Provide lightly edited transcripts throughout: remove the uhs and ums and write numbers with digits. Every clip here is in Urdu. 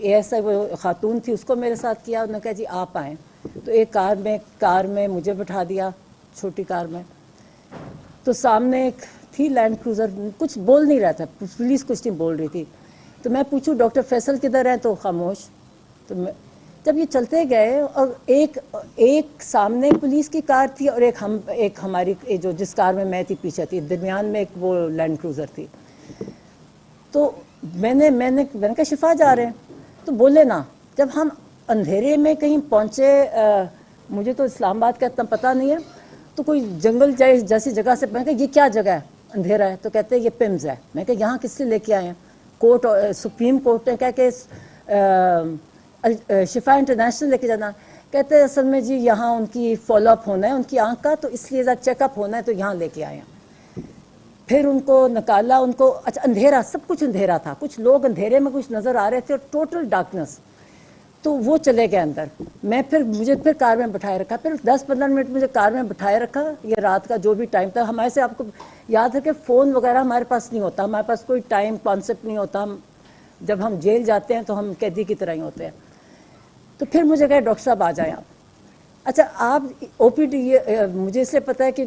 ASI وہ خاتون تھی اس کو میرے ساتھ کیا. انہوں نے کہا جی آپ آئیں. تو ایک کار میں مجھے بٹھا دیا, چھوٹی کار میں. تو سامنے ایک تھی لینڈ کروزر, کچھ بول نہیں رہا تھا, پولیس کچھ نہیں بول رہی تھی. تو میں پوچھوں ڈاکٹر فیصل کدھر ہیں, تو خاموش. تو جب یہ چلتے گئے اور ایک سامنے پولیس کی کار تھی اور ایک ہماری جو جس کار میں تھی پیچھے تھی, درمیان میں ایک وہ لینڈ کروزر تھی. تو میں نے کہا شفا جا رہے ہیں. تو بولے نا, جب ہم اندھیرے میں کہیں پہنچے, مجھے تو اسلام آباد کا اتنا پتہ نہیں ہے, تو کوئی جنگل جیسی جگہ سے, میں کہا یہ کیا جگہ ہے, اندھیرا ہے. تو کہتے ہیں یہ پمز ہے. میں کہا یہاں کس سے لے کے آئے ہیں؟ کورٹ, سپریم کورٹ نے کہا کہ شفا انٹرنیشنل لے کے جانا. کہتے ہیں اصل میں جی یہاں ان کی فالو اپ ہونا ہے ان کی آنکھ کا, تو اس لیے چیک اپ ہونا ہے, تو یہاں لے کے آئے ہیں. پھر ان کو نکالا, ان کو اچھا اندھیرا, سب کچھ اندھیرا تھا, کچھ لوگ اندھیرے میں کچھ نظر آ رہے تھے اور ٹوٹل ڈارکنس. تو وہ چلے گئے اندر. مجھے پھر کار میں بٹھائے رکھا, پھر 10-15 منٹ مجھے کار میں بٹھائے رکھا. یہ رات کا جو بھی ٹائم تھا, ہمارے سے آپ کو یاد ہے کہ فون وغیرہ ہمارے پاس نہیں ہوتا, ہمارے پاس کوئی ٹائم کانسیپٹ نہیں ہوتا. جب ہم جیل جاتے ہیں تو ہم قیدی کی طرح ہی ہوتے ہیں. تو پھر مجھے کہا ڈاکٹر صاحب آ جائیں آپ. اچھا آپ OPD, مجھے اس لیے پتا ہے کہ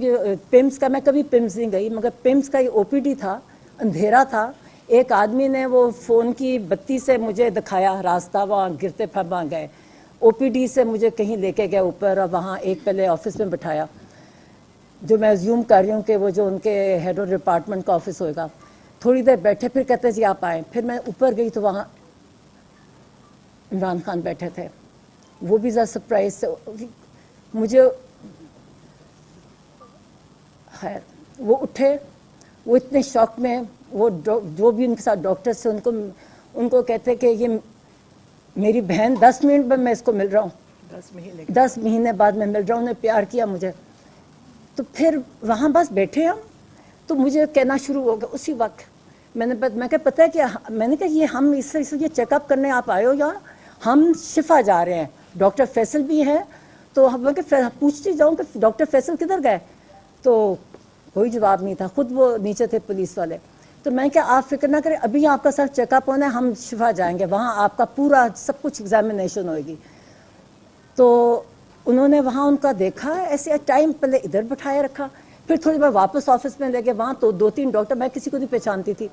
پمز کا, میں کبھی پمز نہیں گئی, مگر پمز کا یہ OPD تھا, اندھیرا تھا. ایک آدمی نے وہ فون کی بتی سے مجھے دکھایا راستہ, وہاں گرتے پھر وہاں گئے. OPD سے مجھے کہیں لے کے گئے اوپر, اور وہاں ایک پہلے آفس میں بٹھایا, جو میں زیوم کر رہی ہوں کہ وہ جو ان کے ہیڈ آف ڈپارٹمنٹ کا آفس ہوئے گا. تھوڑی دیر بیٹھے, پھر کہتے جی آپ آئیں. پھر میں اوپر گئی تو وہاں عمران خان بیٹھے تھے. وہ بھی ذرا سرپرائز سے مجھے, خیر وہ اٹھے, وہ اتنے شوق میں, وہ جو بھی ان کے ساتھ ڈاکٹرس تھے ان کو کہتے کہ یہ میری بہن, 10 منٹ میں اس کو مل رہا ہوں, 10 مہینے بعد میں مل رہا ہوں. انہوں نے پیار کیا مجھے. تو پھر وہاں بس بیٹھے ہم, تو مجھے کہنا شروع ہو گیا اسی وقت. میں کہا پتہ ہے کہ میں نے کہا یہ ہم اس یہ چیک اپ کرنے آپ آئے ہو یا ہم شفا جا رہے ہیں, ڈاکٹر فیصل بھی ہیں. تو میں پوچھتی جاؤں کہ ڈاکٹر فیصل کدھر گئے, تو کوئی جواب نہیں تھا. خود وہ نیچے تھے پولیس والے. تو میں کہا آپ فکر نہ کریں, ابھی آپ کا صرف چیک اپ ہونا ہے, ہم شفا جائیں گے, وہاں آپ کا پورا سب کچھ ایگزامینیشن ہوئے گی. تو انہوں نے وہاں ان کا دیکھا, ایسے ٹائم پہلے ادھر بٹھائے رکھا, پھر تھوڑی بار واپس آفس میں لے گئے. وہاں تو 2-3 ڈاکٹر, میں کسی کو نہیں پہچانتی تھی.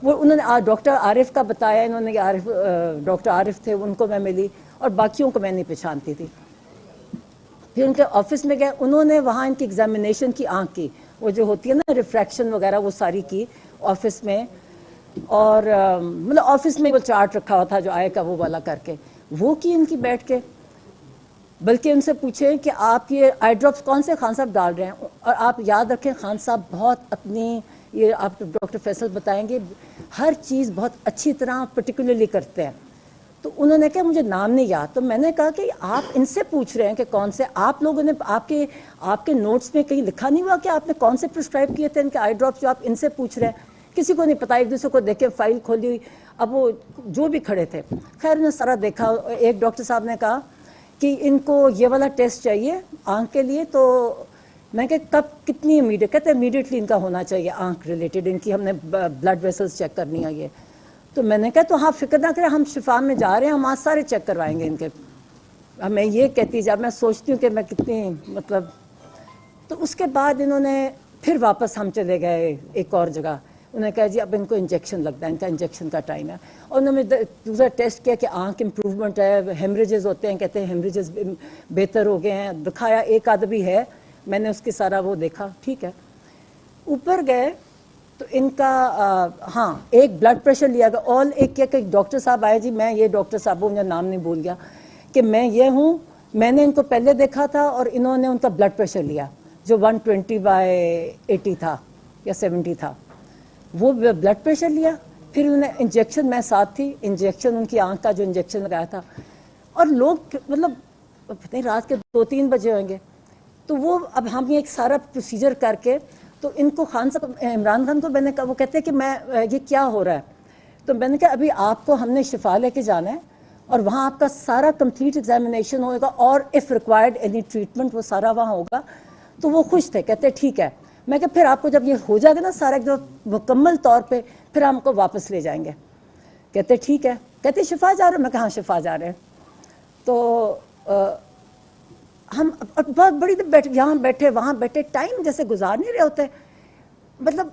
وہ انہوں نے ڈاکٹر عارف کا بتایا, انہوں نے ڈاکٹر عارف تھے, ان کو میں ملی, اور باقیوں کو میں نہیں پہچانتی تھی. پھر ان کے آفس میں گئے, انہوں نے وہاں ان کی ایگزامینیشن کی, آنکھ کی وہ جو ہوتی ہے نا ریفریکشن وغیرہ, وہ ساری کی آفس میں. اور مطلب آفس میں وہ چارٹ رکھا ہوا تھا جو آئے کا وہ والا کر کے, وہ کی ان کی بیٹھ کے. بلکہ ان سے پوچھیں کہ آپ یہ آئی ڈراپس کون سے خان صاحب ڈال رہے ہیں. اور آپ یاد رکھیں خان صاحب بہت اپنی, یہ آپ ڈاکٹر فیصل بتائیں گے, ہر چیز بہت اچھی طرح پرٹیکولرلی کرتے ہیں. تو انہوں نے کہا مجھے نام نہیں یاد. تو میں نے کہا کہ آپ ان سے پوچھ رہے ہیں کہ کون سے, آپ لوگوں نے آپ کے نوٹس میں کہیں لکھا نہیں ہوا کہ آپ نے کون سے پرسکرائب کیے تھے ان کے آئی ڈراپس, جو آپ ان سے پوچھ رہے ہیں. کسی کو نہیں پتا, ایک دوسرے کو دیکھے فائل کھولی ہوئی. اب وہ جو بھی کھڑے تھے, خیر انہوں نے سارا دیکھا. ایک ڈاکٹر صاحب نے کہا کہ ان کو یہ والا ٹیسٹ چاہیے آنکھ کے لیے. تو میں کہ کب, کتنی امیڈیٹ, کہتے ہیں امیڈیٹلی ان کا ہونا چاہیے آنکھ ریلیٹڈ, ان کی ہم نے بلڈ ویسلز چیک کرنی ہے یہ. تو میں نے کہا تو ہاں فکر نہ کریں, ہم شفا میں جا رہے ہیں, ہم آج سارے چیک کروائیں گے ان کے. اب میں یہ کہتی جب میں سوچتی ہوں کہ میں کتنی مطلب. تو اس کے بعد انہوں نے پھر واپس ہم چلے گئے ایک اور جگہ. انہوں نے کہا جی اب ان کو انجیکشن لگتا ہے, ان کا انجیکشن کا ٹائم ہے. اور انہوں نے دوسرا ٹیسٹ کیا کہ آنکھ امپروومنٹ ہے, ہیمریجز ہوتے ہیں, کہتے ہیں ہیمریجز بہتر ہو گئے ہیں. دکھایا ایک آدھ بھی ہے, میں نے اس کی سارا وہ دیکھا, ٹھیک ہے. اوپر گئے تو ان کا ہاں ایک بلڈ پریشر لیا گیا. اور ایک کیا کہ ڈاکٹر صاحب آئے, جی میں یہ ڈاکٹر صاحب ہوں, مجھے نام نہیں بھول گیا, کہ میں یہ ہوں, میں نے ان کو پہلے دیکھا تھا اور انہوں نے ان کا بلڈ پریشر لیا جو 120/80 تھا یا 70 تھا, وہ بلڈ پریشر لیا. پھر انہوں نے انجیکشن, میں ساتھ تھی, انجیکشن ان کی آنکھ کا جو انجیکشن لگایا تھا. اور لوگ مطلب پتہ نہیں رات کے 2-3 بجے ہوئیں گے. تو وہ اب ہم یہ ایک سارا پروسیجر کر کے, تو ان کو خان صاحب, عمران خان کو میں نے کہا, وہ کہتے ہیں کہ میں یہ کیا ہو رہا ہے. تو میں نے کہا ابھی آپ کو ہم نے شفا لے کے جانا ہے, اور وہاں آپ کا سارا کمپلیٹ ایگزامینیشن ہوگا, اور اف ریکوائرڈ اینی ٹریٹمنٹ وہ سارا وہاں ہوگا. تو وہ خوش تھے, کہتے ٹھیک ہے. میں کہ پھر آپ کو جب یہ ہو جائے گا نا سارا ایک دم مکمل طور پہ, پھر ہم کو واپس لے جائیں گے. کہتے ٹھیک ہے. کہتے شفا جا رہے ہیں؟ میں کہا ہاں شفا جا رہے ہیں. تو ہم بہت بڑی یہاں بیٹھے وہاں بیٹھے ٹائم جیسے گزار نہیں رہے ہوتے. مطلب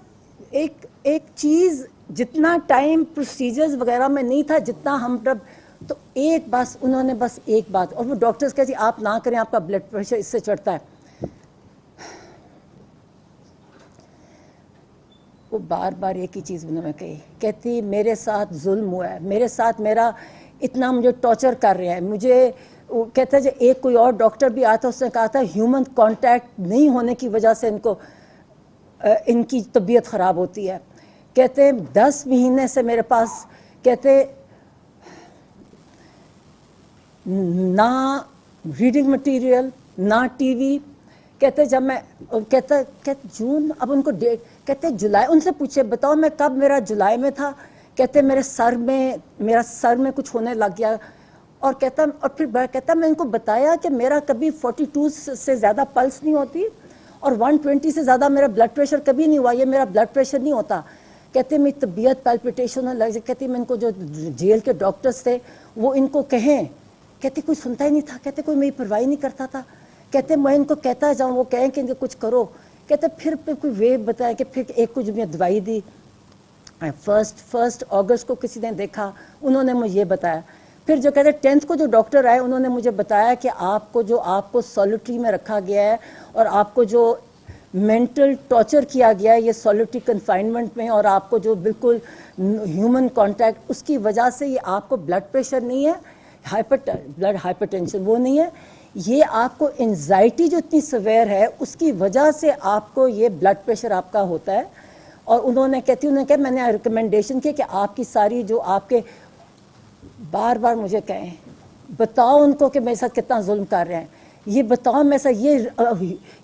ایک چیز جتنا ٹائم پروسیجرز وغیرہ میں نہیں تھا جتنا ہم تو ایک بس انہوں نے بس ایک بات, اور وہ ڈاکٹرز کہتے آپ نہ کریں, آپ کا بلڈ پریشر اس سے چڑھتا ہے. وہ بار بار ایک ہی چیز انہوں نے کہی, کہتی میرے ساتھ ظلم ہوا ہے, میرے ساتھ میرا اتنا مجھے ٹارچر کر رہے ہیں. مجھے کہتا ہے جو ایک کوئی اور ڈاکٹر بھی آتا اس نے کہا تھا ہیومن کانٹیکٹ نہیں ہونے کی وجہ سے ان کی طبیعت خراب ہوتی ہے. کہتے 10 مہینے سے میرے پاس, کہتے نہ ریڈنگ مٹیریل نہ ٹی وی. کہتے جب میں کہتے جون, اب ان کو ڈیٹ, کہتے جولائی, ان سے پوچھے بتاؤ میں کب, میرا جولائی میں تھا. کہتے میرا سر میں کچھ ہونے لگ گیا. اور پھر کہتا میں ان کو بتایا کہ میرا کبھی 42 سے زیادہ پلس نہیں ہوتی اور 120 سے زیادہ میرا بلڈ پریشر کبھی نہیں ہوا, یہ میرا بلڈ پریشر نہیں ہوتا. کہتے میری طبیعت پیلپیٹیشن لگ جائے. کہتی میں ان کو جو جیل کے ڈاکٹرز تھے وہ ان کو کہیں, کہتے کوئی سنتا ہی نہیں تھا. کہتے کوئی میری پرواہی نہیں کرتا تھا. کہتے میں ان کو کہتا جاؤں وہ کہیں کہ کچھ کرو. کہتے پھر کوئی وے بتایا کہ پھر ایک کچھ میں دوائی دی. 1 اگست کو کسی نے دیکھا, انہوں نے مجھے یہ بتایا. پھر جو کہتے 10th کو جو ڈاکٹر آئے انہوں نے مجھے بتایا کہ آپ کو سولیٹری میں رکھا گیا ہے اور آپ کو جو مینٹل ٹارچر کیا گیا ہے یہ سولیٹری کنفائنمنٹ میں, اور آپ کو جو بالکل ہیومن کانٹیکٹ, اس کی وجہ سے یہ آپ کو بلڈ پریشر نہیں ہے, بلڈ ہائپر ٹینشن وہ نہیں ہے, یہ آپ کو انزائٹی جو اتنی سویر ہے اس کی وجہ سے آپ کو یہ بلڈ پریشر آپ کا ہوتا ہے. اور انہوں نے کہا میں نے ریکمنڈیشن کی کہ آپ کی ساری جو آپ کے, بار بار مجھے کہیں بتاؤ ان کو کہ میرے ساتھ کتنا ظلم کر رہے ہیں, یہ بتاؤ میرے ساتھ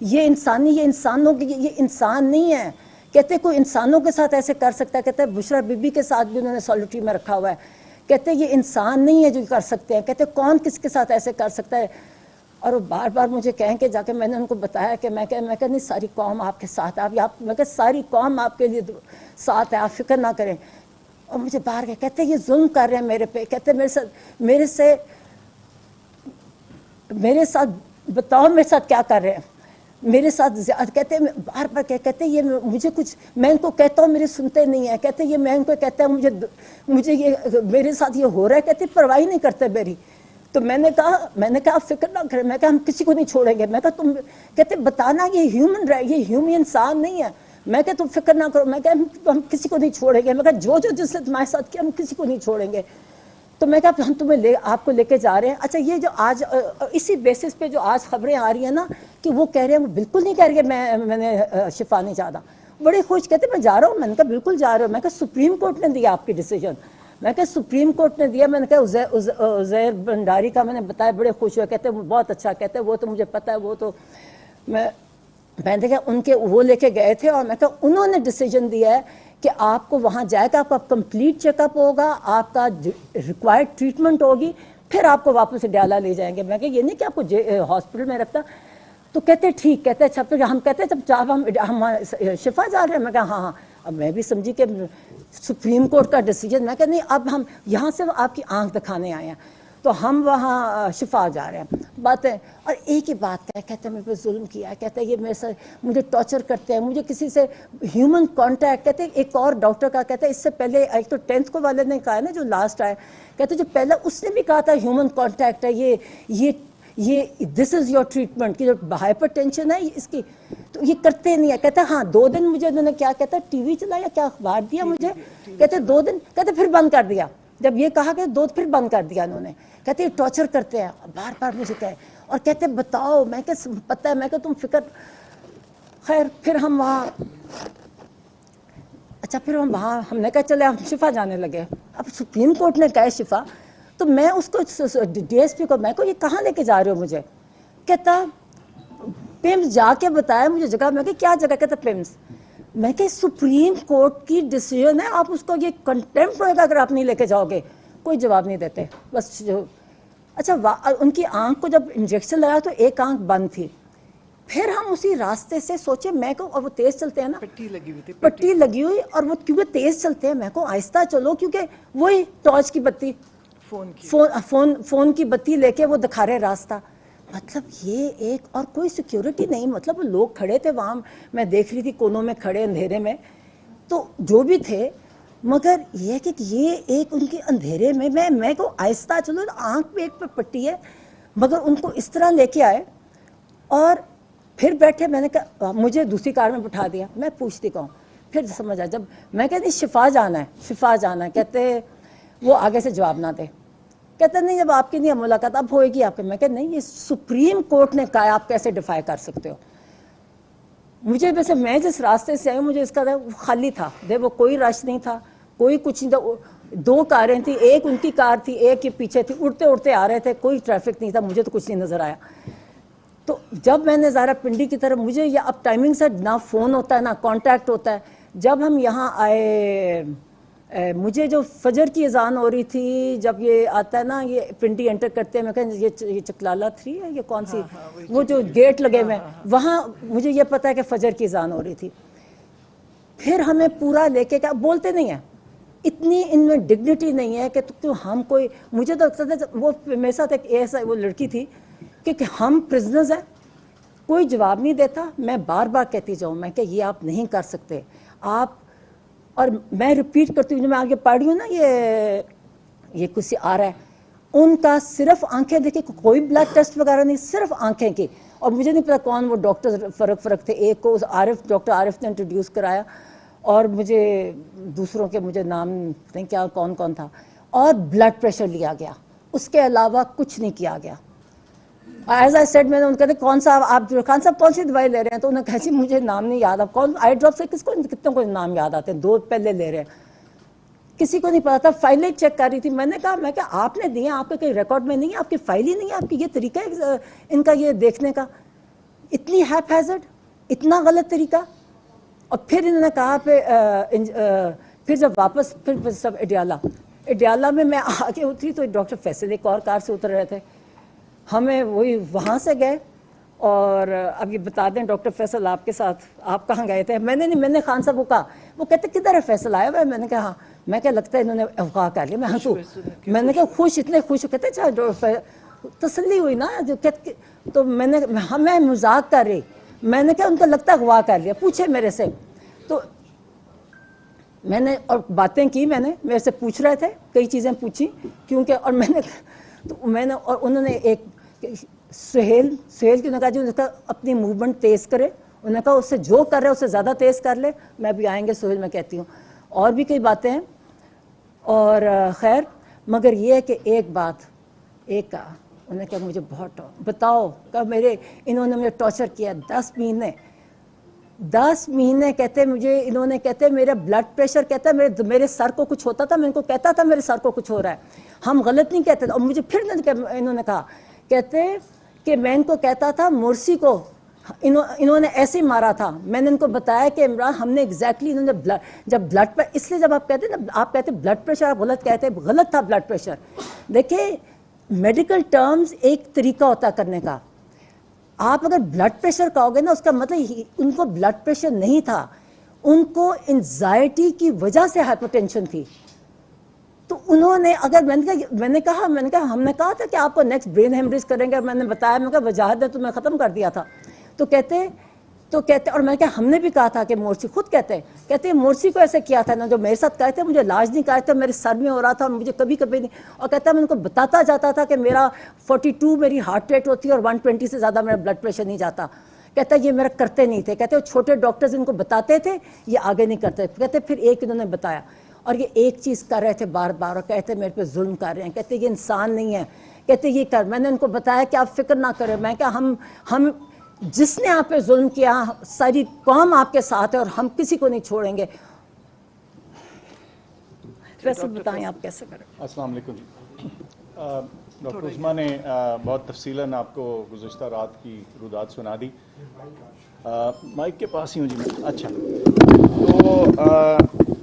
یہ انسان نہیں ہے. کہتے کوئی انسانوں کے ساتھ ایسے کر سکتا ہے. کہتے بشرا بی بی کے ساتھ بھی انہوں نے سولیٹری میں رکھا ہوا ہے. کہتے یہ انسان نہیں ہے جو کر سکتے ہیں. کہتے کون کس کے ساتھ ایسے کر سکتا ہے. اور وہ بار بار مجھے کہیں کہ جا کے میں نے ان کو بتایا کہ میں کہ نہیں ساری قوم آپ کے ساتھ ہے, میں کہ ساری قوم آپ کے لیے ساتھ ہے, آپ فکر نہ کریں. اور مجھے باہر گئے, کہتے یہ ظلم کر رہے ہیں میرے پہ. کہتے میرے ساتھ بتاؤ میرے ساتھ کیا کر رہے ہیں میرے ساتھ. کہتے بار بار کہتے یہ مجھے کچھ, میں ان کو کہتا ہوں میرے سنتے نہیں ہیں. کہتے یہ میں ان کو کہتا ہوں مجھے یہ میرے ساتھ یہ ہو رہا ہے. کہتے پرواہی نہیں کرتے میری. تو میں نے کہا آپ فکر نہ کریں. میں کہا ہم کسی کو نہیں چھوڑیں گے. میں کہا تم, کہتے بتانا یہ ہیومن انسان نہیں ہے. میں کہا تم فکر نہ کرو. میں کہا ہم کسی کو نہیں چھوڑیں گے. میں کہا جو جس نے تمہارے ساتھ کیا ہم کسی کو نہیں چھوڑیں گے. تو میں کہا ہم آپ کو لے کے جا رہے ہیں. اچھا یہ جو آج اسی بیسس پہ جو آج خبریں آ رہی ہیں نا کہ وہ کہہ رہے ہیں, وہ بالکل نہیں کہہ رہی کہ میں نے شفا نہیں چاہتا. بڑے خوش, کہتے میں جا رہا ہوں. میں نے کہا بالکل جا رہا ہوں. میں کہا سپریم کورٹ نے دیا آپ کی ڈیسیجن. میں کہا سپریم کورٹ نے دیا. میں نے کہا عزیر بھنڈاری کا میں نے بتایا, بڑے خوش ہوئے. کہتے وہ بہت اچھا. کہتے وہ تو مجھے پتہ ہے, وہ تو میں نے کہا ان کے وہ لے کے گئے تھے. اور میں کہا انہوں نے ڈیسیجن دیا ہے کہ آپ کو وہاں جائے گا, آپ کا کمپلیٹ چیک اپ ہوگا, آپ کا ریکوائرڈ ٹریٹمنٹ ہوگی, پھر آپ کو واپس ڈیالہ لے جائیں گے. میں کہا یہ نہیں کہ آپ کو ہاسپٹل میں رکھتا. تو کہتے ٹھیک. کہتے اچھا پھر ہم کہتے جب ہم شفا جا رہے ہیں. میں کہا ہاں. اب میں بھی سمجھی کہ سپریم کورٹ کا ڈیسیجن. میں کہا نہیں, اب ہم یہاں سے آپ کی آنکھ دکھانے آئے ہیں, تو ہم وہاں شفا جا رہے ہیں. باتیں اور ایک ہی بات کہتے میرے پہ ظلم کیا ہے. کہتے یہ میرے ساتھ مجھے ٹارچر کرتے ہیں, مجھے کسی سے ہیومن کانٹیکٹ. کہتے ایک اور ڈاکٹر کا کہتے اس سے پہلے ایک تو 10th کو والے نے کہا نا جو لاسٹ آئے, کہتے جو پہلا اس نے بھی کہا تھا ہیومن کانٹیکٹ ہے, یہ دس از یور ٹریٹمنٹ کی جو ہائپر ٹینشن ہے اس کی, تو یہ کرتے نہیں ہے. کہتے ہاں 2 دن مجھے انہوں نے کیا کہتا ٹی وی چلایا, کیا اخبار دیا مجھے. کہتے 2 دن. کہتے پھر بند کر دیا. جب یہ کہا کہ 2 پھر بند کر دیا انہوں نے. کہتے یہ ٹارچر کرتے ہیں, بار بار مجھے کہے. اور کہتے بتاؤ. میں کہ پتہ ہے. میں کہ تم فکر. خیر پھر ہم وہاں, اچھا پھر ہم نے کہا چلے ہم شفا جانے لگے. اب سپریم کورٹ نے کہا شفا, تو میں اس کو ڈی ایس پی کو میں کو یہ کہاں لے کے جا رہے ہو مجھے. کہتا پیمز جا کے بتایا مجھے جگہ. میں کہ کیا جگہ. کہتا پیمز. میں کہ سپریم کورٹ کی ڈیسیجن ہے, آپ اس کو یہ کنٹیمپٹ ہوئے گا اگر آپ نہیں لے کے جاؤ گے. کوئی جواب نہیں دیتے بس. اچھا ان کی آنکھ کو جب انجیکشن لگا تو ایک آنکھ بند تھی. پھر ہم اسی راستے سے سوچے میں کو, اور وہ تیز چلتے ہیں نا, پٹی لگی ہوئی تھی, پٹی لگی ہوئی, اور وہ کیونکہ تیز چلتے ہیں میں کو آہستہ چلو, کیونکہ وہی ٹارچ کی بتی, فون کی بتی لے کے وہ دکھا رہے راستہ. مطلب یہ ایک, اور کوئی سیکیورٹی نہیں, مطلب لوگ کھڑے تھے وہاں, میں دیکھ رہی تھی کونوں میں کھڑے اندھیرے میں, تو جو بھی تھے, مگر یہ کہ یہ ایک ان کے اندھیرے میں میں کو آہستہ چلو, آنکھ پہ ایک پہ پٹی ہے, مگر ان کو اس طرح لے کے آئے اور پھر بیٹھے. میں نے کہا مجھے دوسری کار میں بٹھا دیا, میں پوچھتی کہوں, پھر سمجھ آیا جب میں کہتی شفا جانا ہے, شفا جانا ہے, کہتے وہ آگے سے جواب نہ دے, کہتے نہیں جب آپ کی نہیں ملاقات اب ہوئے گی آپ کے. میں کہتے نہیں, یہ سپریم کورٹ نے کہا, آپ کیسے ڈیفائی کر سکتے ہو. مجھے ویسے میں جس راستے سے آئی مجھے اس کا خالی تھا, وہ کوئی رش نہیں تھا, کوئی کچھ نہیں تھا, 2 کاریں تھیں, ایک ان کی کار تھی, ایک کے پیچھے تھی, اڑتے اڑتے آ رہے تھے, کوئی ٹریفک نہیں تھا, مجھے تو کچھ نہیں نظر آیا. تو جب میں نے زہرا پنڈی کی طرف, مجھے یہ اب ٹائمنگ سے نہ فون ہوتا ہے نہ کانٹیکٹ ہوتا ہے, جب ہم یہاں آئے مجھے جو فجر کی اذان ہو رہی تھی, جب یہ آتا ہے نا یہ پنڈی انٹر کرتے ہیں, میں کہیں یہ چکلالہ 3 ہے, یہ کون سی, وہ جو گیٹ لگے ہوئے ہیں وہاں, مجھے یہ پتا ہے کہ فجر کی اذان ہو رہی تھی. پھر ہمیں پورا لے کے کیا بولتے نہیں ہیں, اتنی ان میں ڈگنیٹی نہیں ہے کہ ہم کوئی, مجھے تو لگتا تھا وہ میرے ساتھ ایک ایسا وہ لڑکی تھی کہ ہم پرزنرز ہیں, کوئی جواب نہیں دیتا. میں بار بار کہتی جاؤں میں کہ یہ آپ نہیں کر سکتے آپ, اور میں ریپیٹ کرتی ہوں, جو میں آگے پڑھ رہی ہوں نا, یہ کسی آ رہا ہے, ان کا صرف آنکھیں دیکھیں, کوئی بلڈ ٹیسٹ وغیرہ نہیں, صرف آنکھیں کی. اور مجھے نہیں پتا کون وہ ڈاکٹر فرق تھے, ایک کو عارف, ڈاکٹر عارف نے انٹروڈیوس کرایا, اور مجھے دوسروں کے مجھے نام نہیں کیا کون کون تھا, اور بلڈ پریشر لیا گیا, اس کے علاوہ کچھ نہیں کیا گیا. ایز آئی سیڈ, میں نے ان کو کہا کون سا آپ خان صاحب کون سی دوائی لے رہے ہیں, تو انہوں نے کہا جی مجھے نام نہیں یاد, اب کون آئی ڈراپ سے کس کو کتنے کو نام یاد آتے ہیں, 2 پہلے لے رہے ہیں, کسی کو نہیں پتا تھا. فائلیں چیک کر رہی تھی, میں نے کہا آپ نے دیے, آپ کے کوئی ریکارڈ میں نہیں ہے, آپ کی فائل ہی نہیں ہے, آپ کی یہ طریقہ ہے ان کا یہ دیکھنے کا, اتنی ہیپ ہیزرڈ, اتنا غلط طریقہ. اور پھر انہوں نے کہا پھر جب واپس پھر سب اڈیالہ میں آگے اتری تو ڈاکٹر فیصل ایک اور کار سے اتر رہے تھے, ہمیں وہی وہاں سے گئے. اور اب یہ بتا دیں ڈاکٹر فیصل آپ کے ساتھ آپ کہاں گئے تھے, میں نے خان صاحب کو کہا, وہ کہتے کدھر ہے فیصل آیا ہوا ہے, میں نے کہا ہاں, میں کہا لگتا ہے انہوں نے اغوا کر لیا. میں ہنسوں, میں نے کہا خوش, اتنے خوش, کہتے اچھا تسلی ہوئی نا, تو میں مذاق کر رہی, میں نے کہا ان کو لگتا ہے اغوا کر لیا, پوچھے میرے سے. تو میں نے اور باتیں کی, میں نے میرے سے پوچھ رہے تھے, کئی چیزیں پوچھی کیونکہ, اور میں نے اور انہوں نے ایک سہیل کی نے کہا جی اپنی موومنٹ تیز کرے, انہوں نے کہا اس سے جو کر رہے ہے اس سے زیادہ تیز کر لے, میں بھی آئیں گے سہیل, میں کہتی ہوں. اور بھی کئی باتیں ہیں, اور خیر, مگر یہ ہے کہ ایک بات, ایک کہا انہوں نے کہا مجھے بہت بتاؤ, کہ انہوں نے مجھے ٹارچر کیا 10 مہینے کہتے مجھے, انہوں نے کہتے میرا بلڈ پریشر, کہتا ہے میرے سر کو کچھ ہوتا تھا, میں ان کو کہتا تھا میرے سر کو کچھ ہو رہا ہے, ہم غلط نہیں کہتے. اور مجھے پھر انہوں نے کہا, کہتے کہ میں ان کو کہتا تھا مرسی کو انہوں نے ایسے ہی مارا تھا. میں نے ان کو بتایا کہ عمران ہم نے ایگزیکٹلی, انہوں نے جب بلڈ پر, اس لیے جب آپ کہتے ہیں نا, آپ کہتے ہیں بلڈ پریشر, آپ غلط کہتے ہیں, غلط تھا بلڈ پریشر. دیکھیں میڈیکل ٹرمز ایک طریقہ ہوتا ہے کرنے کا, آپ اگر بلڈ پریشر کہو گے نا, اس کا مطلب ان کو بلڈ پریشر نہیں تھا, ان کو انزائٹی کی وجہ سے ہائپر ٹینشن تھی. تو انہوں نے, اگر میں نے کہا ہم نے کہا تھا کہ آپ کو نیکسٹ برین ہیمریج کریں گے, میں نے بتایا, میں کہا وجاہت نے تو میں ختم کر دیا تھا. تو کہتے اور میں نے کہا ہم نے بھی کہا تھا کہ مورسی, خود کہتے مورسی کو ایسے کیا تھا نا, جو میرے ساتھ کہے تھے, مجھے علاج نہیں کہا تھا, میرے سر میں ہو رہا تھا, مجھے کبھی نہیں. اور کہتا میں ان کو بتاتا جاتا تھا کہ میرا 42 میری ہارٹ ریٹ ہوتی ہے, اور 120 سے زیادہ میرا بلڈ پریشر نہیں جاتا. کہتا یہ میرا کرتے نہیں تھے, کہتے وہ چھوٹے ڈاکٹرز ان کو بتاتے تھے, یہ آگے نہیں کرتے. کہتے پھر ایک انہوں نے بتایا, اور یہ ایک چیز کر رہے تھے بار بار, اور کہتے میرے پہ ظلم کر رہے ہیں, کہتے یہ انسان نہیں ہے, کہتے یہ کر. میں نے ان کو بتایا کہ آپ فکر نہ کریں, میں کہ ہم جس نے آپ پہ ظلم کیا, ساری قوم آپ کے ساتھ ہے, اور ہم کسی کو نہیں چھوڑیں گے. ویسے بتائیں آپ کیسے کریں. السلام علیکم جی. ڈاکٹر عظمیٰ نے بہت تفصیلاً آپ کو گزشتہ رات کی رودات سنا دی. مائک کے پاس ہی ہوں جی میں. اچھا, تو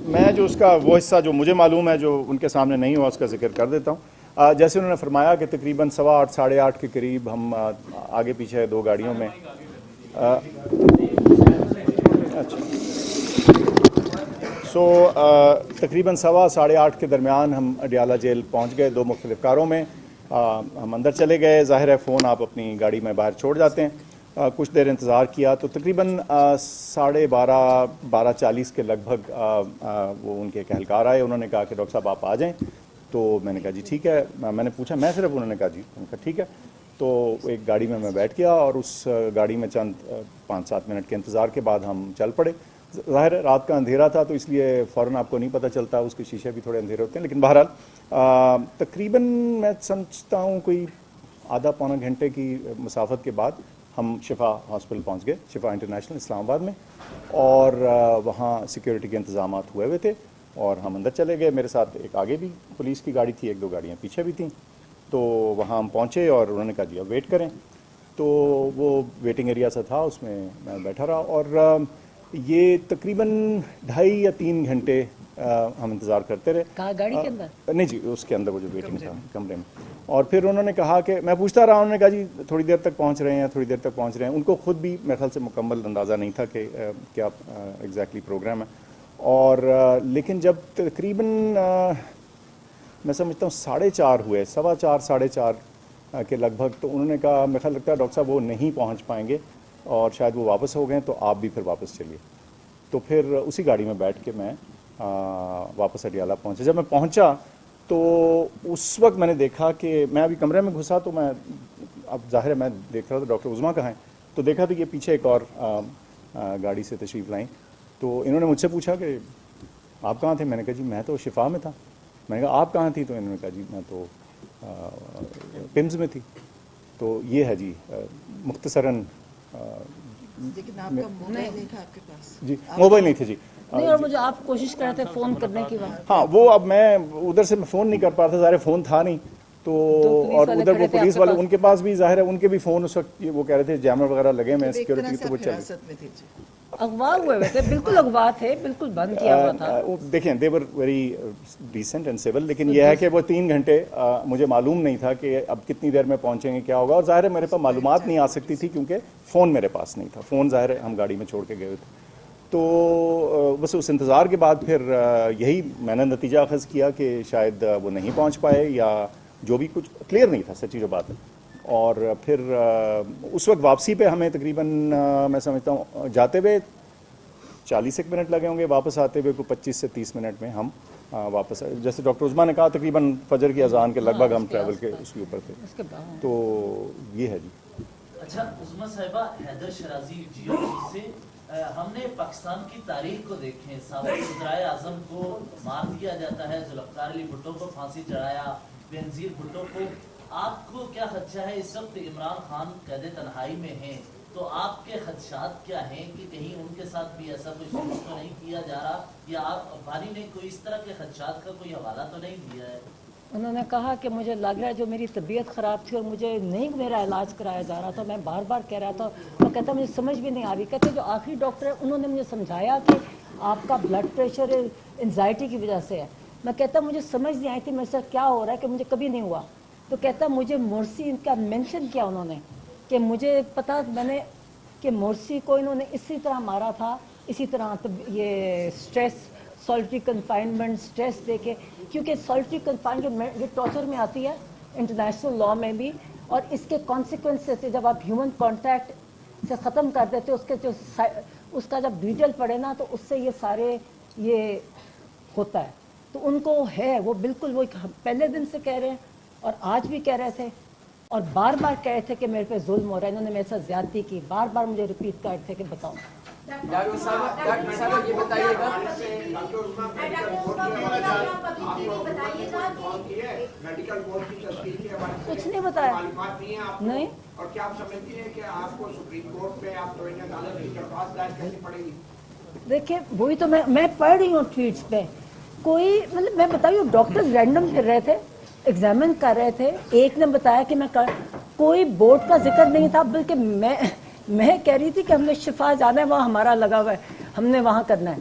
میں جو اس کا وہ حصہ جو مجھے معلوم ہے, جو ان کے سامنے نہیں ہوا, اس کا ذکر کر دیتا ہوں. جیسے انہوں نے فرمایا کہ تقریباً 8:15 8:30 کے قریب ہم آگے پیچھے 2 گاڑیوں میں تقریباً 8:15 کے درمیان ہم اڈیالہ جیل پہنچ گئے 2 مختلف کاروں میں. ہم اندر چلے گئے. ظاہر ہے فون آپ اپنی گاڑی میں باہر چھوڑ جاتے ہیں. کچھ دیر انتظار کیا تو تقریباً 12:40 کے لگ بھگ وہ ان کے ایک اہلکار آئے. انہوں نے کہا کہ ڈاکٹر صاحب آپ آ جائیں. تو میں نے کہا جی ٹھیک ہے. میں نے پوچھا میں صرف, انہوں نے کہا جی. میں نے کہا ٹھیک ہے. تو ایک گاڑی میں بیٹھ گیا اور اس گاڑی میں چند 5-7 منٹ کے انتظار کے بعد ہم چل پڑے. ظاہر رات کا اندھیرا تھا تو اس لیے فوراً آپ کو نہیں پتہ چلتا, اس کے شیشے بھی تھوڑے اندھیرے ہوتے ہیں. لیکن بہرحال تقریباً میں سمجھتا ہوں کوئی آدھا پونا گھنٹے کی مسافت کے بعد ہم شفا ہاسپٹل پہنچ گئے, شفا انٹرنیشنل اسلام آباد میں. اور وہاں سیکیورٹی کے انتظامات ہوئے تھے اور ہم اندر چلے گئے. میرے ساتھ ایک آگے بھی پولیس کی گاڑی تھی, 1-2 گاڑیاں پیچھے بھی تھیں. تو وہاں ہم پہنچے اور انہوں نے کہا جی اب ویٹ کریں. تو وہ ویٹنگ ایریا سا تھا, اس میں میں بیٹھا رہا. اور یہ تقریباً 2.5 یا 3 گھنٹے ہم انتظار کرتے رہے. کہاں گاڑی کے اندر؟ نہیں جی, اس کے اندر وہ جو ویٹنگ تھا کمرے میں. اور پھر انہوں نے کہا کہ میں پوچھتا رہا, انہوں نے کہا جی تھوڑی دیر تک پہنچ رہے ہیں, تھوڑی دیر تک پہنچ رہے ہیں. ان کو خود بھی میرے خیال سے مکمل اندازہ نہیں تھا کہ کیا ایگزیکٹلی پروگرام ہے. اور لیکن جب تقریباً میں سمجھتا ہوں 4:30 ہوئے, 4:15 کے لگ بھگ, تو انہوں نے کہا میرے خیال لگتا ہے ڈاکٹر صاحب وہ نہیں پہنچ پائیں گے اور شاید وہ واپس ہو گئے, تو آپ بھی پھر واپس چلیے. تو پھر اسی گاڑی میں بیٹھ کے میں واپس اڈیالہ پہنچا. جب میں پہنچا تو اس وقت میں نے دیکھا کہ میں ابھی کمرے میں گھسا تو میں, اب ظاہر ہے میں دیکھ رہا تھا ڈاکٹر عظمیٰ کہاں ہیں. تو دیکھا تو یہ پیچھے ایک اور گاڑی سے تشریف لائیں. تو انہوں نے مجھ سے پوچھا کہ آپ کہاں تھے. میں نے کہا جی میں تو شفا میں تھا. میں نے کہا آپ کہاں تھی؟ تو انہوں نے کہا جی میں تو پمز میں تھی. تو یہ ہے جی مختصراً. لیکن آپ کا موبائل نہیں تھا آپ کے پاس؟ جی موبائل نہیں تھے جی. نہیں, اور مجھے آپ کوشش کر رہے تھے فون کرنے کی بات. ہاں وہ اب میں ادھر سے میں فون نہیں کر پا تھا, ظاہر فون تھا نہیں. تو اور ادھر وہ پولیس والے, ان کے پاس بھی ظاہر ہے ان کے بھی فون اس وقت وہ کہہ رہے تھے جیمر وغیرہ لگے میں سیکورٹی, تو وہ چل اغوا ہوئے تھے, بالکل اغوا تھے, بالکل بند کیا ہوا تھا. دیکھیں they were very decent and civil. لیکن یہ ہے کہ وہ 3 گھنٹے مجھے معلوم نہیں تھا کہ اب کتنی دیر میں پہنچیں گے, کیا ہوگا. اور ظاہر ہے میرے پاس معلومات نہیں آ سکتی تھی کیونکہ فون میرے پاس نہیں تھا. فون ظاہر ہے ہم گاڑی میں چھوڑ کے گئے تھے. تو بس اس انتظار کے بعد پھر یہی میں نے نتیجہ اخذ کیا کہ شاید وہ نہیں پہنچ پائے یا جو بھی کچھ کلیئر نہیں تھا, سچی جو بات ہے. اور پھر اس وقت واپسی پہ ہمیں تقریباً میں سمجھتا ہوں جاتے ہوئے 40 منٹ لگے ہوں گے, واپس آتے ہوئے کوئی 25 سے 30 منٹ میں ہم واپس آئے. جیسے ڈاکٹر عظمیٰ نے کہا تقریباً فجر کی اذان کے لگ بھگ ہم ٹریول کے اس کے اوپر تھے. تو یہ ہے جی. اچھا عظمیٰ صاحبہ, حیدر شرازی جیو سے ہم نے پاکستان کی تاریخ کو دیکھیں, سابق وزرائے اعظم کو مار دیا جاتا ہے, ذوالفقار علی بھٹو کو پھانسی چڑھایا, بینظیر بھٹو کو. آپ کو کیا خدشہ ہے اس وقت عمران خان قید تنہائی میں ہیں, تو آپ کے خدشات کیا ہیں کہ کہیں ان کے ساتھ بھی ایسا کوئی سلوک تو نہیں کیا جا رہا, یا آپ بھاری نے کوئی اس طرح کے خدشات کا کوئی حوالہ تو نہیں دیا ہے؟ انہوں نے کہا کہ مجھے لگ رہا ہے جو میری طبیعت خراب تھی اور مجھے نہیں میرا علاج کرایا جا رہا تھا, میں بار بار کہہ رہا تھا. وہ کہتا مجھے سمجھ بھی نہیں آ رہی. کہتے جو آخری ڈاکٹر ہے انہوں نے مجھے سمجھایا کہ آپ کا بلڈ پریشر انزائٹی کی وجہ سے ہے. میں کہتا مجھے سمجھ نہیں آئی تھی میرے ساتھ کیا ہو رہا ہے کہ مجھے کبھی نہیں ہوا. تو کہتا مجھے مرسی کا مینشن کیا انہوں نے کہ مجھے پتا میں نے کہ مرسی کو انہوں نے اسی طرح مارا تھا, اسی طرح یہ stress, solitary confinement, stress they کے, کیونکہ سالٹری کنفائنمنٹ یہ ٹارچر میں آتی ہے انٹرنیشنل لا میں بھی, اور اس کے کانسیکوینسز سے جب آپ ہیومن کانٹیکٹ سے ختم کر دیتے اس کے جو اس کا جب ڈیٹیل پڑے نا تو اس سے یہ سارے یہ ہوتا ہے. تو ان کو ہے وہ بالکل وہ پہلے دن سے کہہ رہے ہیں اور آج بھی کہہ رہے تھے اور بار بار کہہ رہے تھے کہ میرے پہ ظلم ہو رہا ہے, انہوں نے میرے ساتھ زیادتی کی, بار بار مجھے ریپیٹ کر رہے تھے کہ بتاؤں. ڈاکٹر صاحب یہ بتائیے گا کچھ نہیں بتایا نہیں. اور کیا آپ سمجھتی ہیں کہ آپ کو سپریم کورٹ میں آپ توہین عدالت کی درخواست دائر کرنی پڑے گی؟ دیکھیں وہی تو میں پڑھ رہی ہوں ٹویٹس پہ. کوئی مطلب میں بتائیوں ڈاکٹر رینڈم پھر رہے تھے, ایگزامن کر رہے تھے, ایک نے بتایا کہ میں کوئی بورڈ کا ذکر نہیں تھا, بلکہ میں کہہ رہی تھی کہ ہم نے شفا جانا ہے, وہاں ہمارا لگا ہوا ہے, ہم نے وہاں کرنا ہے.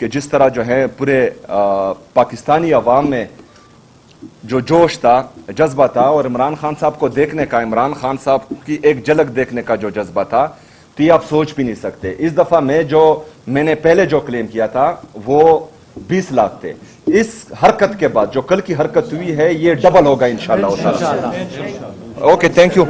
کہ جس طرح جو ہے پورے پاکستانی عوام میں جو جوش تھا، جذبہ تھا، اور عمران خان صاحب کو دیکھنے کا، عمران خان صاحب کی ایک جھلک دیکھنے کا جو جذبہ تھا، تو یہ آپ سوچ بھی نہیں سکتے. اس دفعہ میں نے پہلے جو کلیم کیا تھا وہ 20 لاکھ تھے. اس حرکت کے بعد جو کل کی حرکت ہوئی ہے یہ ڈبل ہوگا انشاءاللہ. Okay, thank you.